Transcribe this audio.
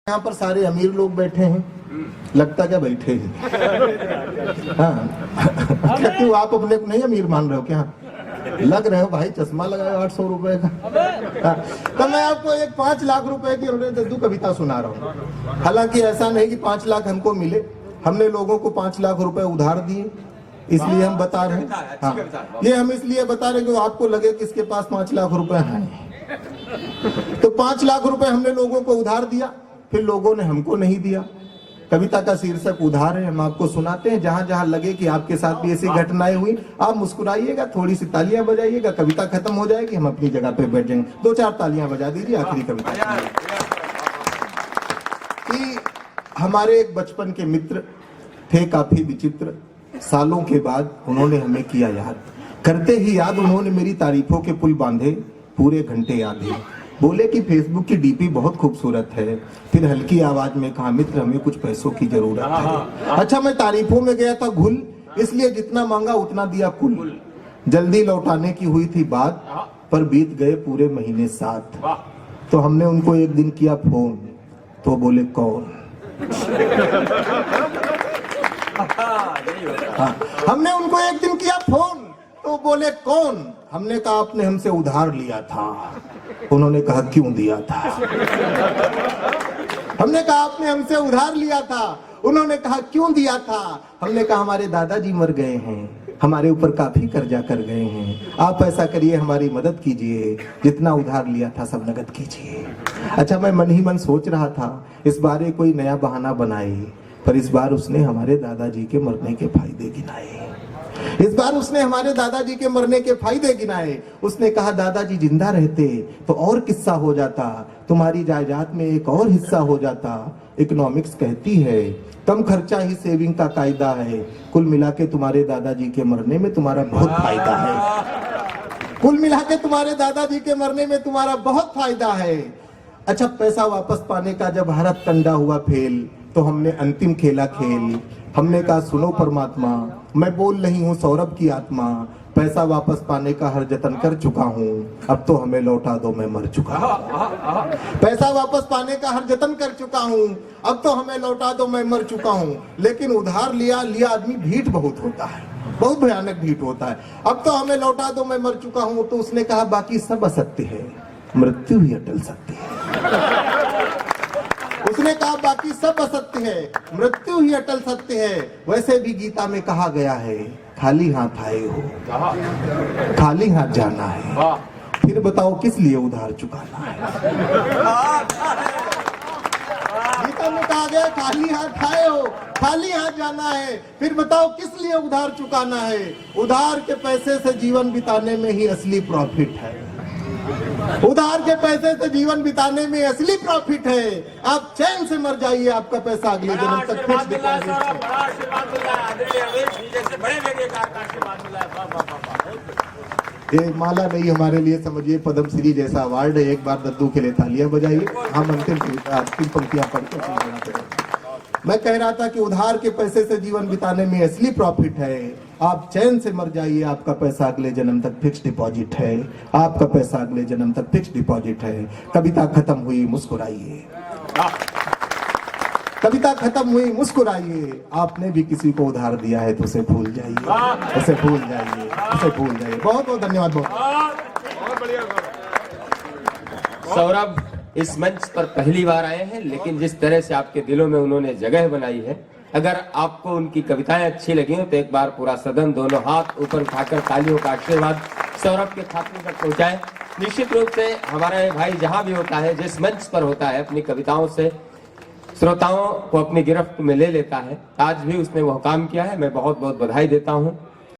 यहाँ पर सारे अमीर लोग बैठे हैं, लगता क्या बैठे हैं। हाँ क्यों आप अपने को नहीं अमीर मान रहे हो क्या? लग रहे हो भाई, चश्मा लगाए 800 रुपए का। तो मैं आपको एक 5 लाख रुपए की दद्दू कविता सुना रहा हूँ। हालांकि ऐसा नहीं कि 5 लाख हमको मिले, हमने लोगों को 5 लाख रुपए उधार दिए, इसलिए हम बता रहे हैं। हाँ, ये हम इसलिए बता रहे हैं कि आपको लगे कि इसके पास 5 लाख रुपए हैं। तो 5 लाख रुपए हमने लोगों को उधार दिया, फिर लोगों ने हमको नहीं दिया। कविता का शीर्षक उधार है। हम आपको सुनाते हैं, जहां जहां लगे कि आपके साथ भी ऐसी घटनाएं हुई, आप मुस्कुराइएगा, थोड़ी सी तालियां बजाइएगा, कविता खत्म हो जाएगी, हम अपनी जगह पे बैठ जाएंगे। 2-4 तालियां बजा दीजिए आखिरी कविता कि हमारे एक बचपन के मित्र थे, काफी विचित्र। सालों के बाद उन्होंने हमें किया याद, करते ही याद उन्होंने मेरी तारीफों के पुल बांधे, पूरे घंटे याद है। बोले कि फेसबुक की डीपी बहुत खूबसूरत है, फिर हल्की आवाज में कहा मित्र हमें कुछ पैसों की जरूरत है। अच्छा, मैं तारीफों में गया था घुल, इसलिए जितना मांगा उतना दिया कुल। जल्दी लौटाने की हुई थी बात, पर बीत गए पूरे महीने 7। तो हमने उनको एक दिन किया फोन, तो बोले कौन। हाँ, हमने उनको एक दिन किया फोन, तो बोले कौन। हमने कहा आपने हमसे उधार लिया था। उन्होंने कहा क्यों दिया था। हमने कहा आपने हमसे उधार लिया था। उन्होंने कहा क्यों दिया था। हमने कहा हमारे दादाजी मर गए हैं, हमारे ऊपर काफी कर्जा कर गए हैं, आप ऐसा करिए हमारी मदद कीजिए, जितना उधार लिया था सब नगद कीजिए। अच्छा, मैं मन ही मन सोच रहा था इस बार कोई नया बहाना बनाए, पर इस बार उसने हमारे दादाजी के मरने के फायदे गिनाए। इस बार उसने हमारे दादाजी के मरने के फायदे गिनाए। उसने कहा दादाजी जिंदा रहते तो और किस्सा हो जाता, तुम्हारी जायदाद में एक और हिस्सा हो जाता। इकोनॉमिक्स कहती है कम खर्चा ही सेविंग का कायदा है, कुल मिला के तुम्हारे दादाजी के मरने में तुम्हारा बहुत फायदा है। कुल मिला के तुम्हारे दादाजी के मरने में तुम्हारा बहुत फायदा है। अच्छा, पैसा वापस पाने का जब भारत कंडा हुआ फेल, तो हमने अंतिम खेला खेल। हमने कहा सुनो परमात्मा, मैं बोल रही हूँ सौरभ की आत्मा, पैसा वापस पाने का हर जतन कर चुका हूँ, अब तो हमें लौटा दो मैं मर चुका हूँ। पैसा वापस पाने का हर जतन कर चुका हूँ, अब तो हमें लौटा दो मैं मर चुका हूँ। लेकिन उधार लिया आदमी भीट बहुत होता है, बहुत भयानक भीट होता है। अब तो हमें लौटा दो मैं मर चुका हूँ। तो उसने कहा बाकी सब असत्य है, मृत्यु ही अटल सत्य है। उसने कहा बाकी सब असत्य है, मृत्यु ही अटल सत्य है। वैसे भी गीता में कहा गया है खाली हाथ आए हो खाली हाथ जाना है, फिर बताओ किस लिए उधार चुकाना है। गीता में कहा गया खाली हाथ आए हो खाली हाथ जाना है, फिर बताओ किस लिए उधार चुकाना है। उधार के पैसे से जीवन बिताने में ही असली प्रॉफिट है। उधार के पैसे से जीवन बिताने में असली प्रॉफिट है। आप चैन से मर जाइए, आपका पैसा अगले जन्म तक फिक्स डिपॉजिट है। ये माला नहीं हमारे लिए समझिए पद्म श्री जैसा अवार्ड है। एक बार दद्दू के लिए तालियां बजाइए। हम अंतिम पंक्तियां पढ़ते। मैं कह रहा था कि उधार के पैसे से जीवन बिताने में असली प्रॉफिट है। आप चैन से मर जाइए, आपका पैसा अगले जन्म तक फिक्स डिपॉजिट है। आपका पैसा अगले जन्म तक फिक्स डिपॉजिट है। कविता खत्म हुई, मुस्कुराइए। कविता खत्म हुई, मुस्कुराइए। आपने भी किसी को उधार दिया है तो उसे भूल जाइए, उसे भूल जाइए, उसे भूल जाइए। बहुत बहुत धन्यवाद। बहुत बढ़िया सौरभ इस मंच पर पहली बार आए हैं, लेकिन जिस तरह से आपके दिलों में उन्होंने जगह बनाई है, अगर आपको उनकी कविताएं अच्छी लगी हो तो एक बार पूरा सदन दोनों हाथ ऊपर उठाकर तालियों का आशीर्वाद सौरभ के खाते तक पहुंचाए। निश्चित रूप से हमारा ये भाई जहां भी होता है, जिस मंच पर होता है, अपनी कविताओं से श्रोताओं को अपनी गिरफ्त में ले लेता है। आज भी उसने वह काम किया है। मैं बहुत बहुत बधाई देता हूँ।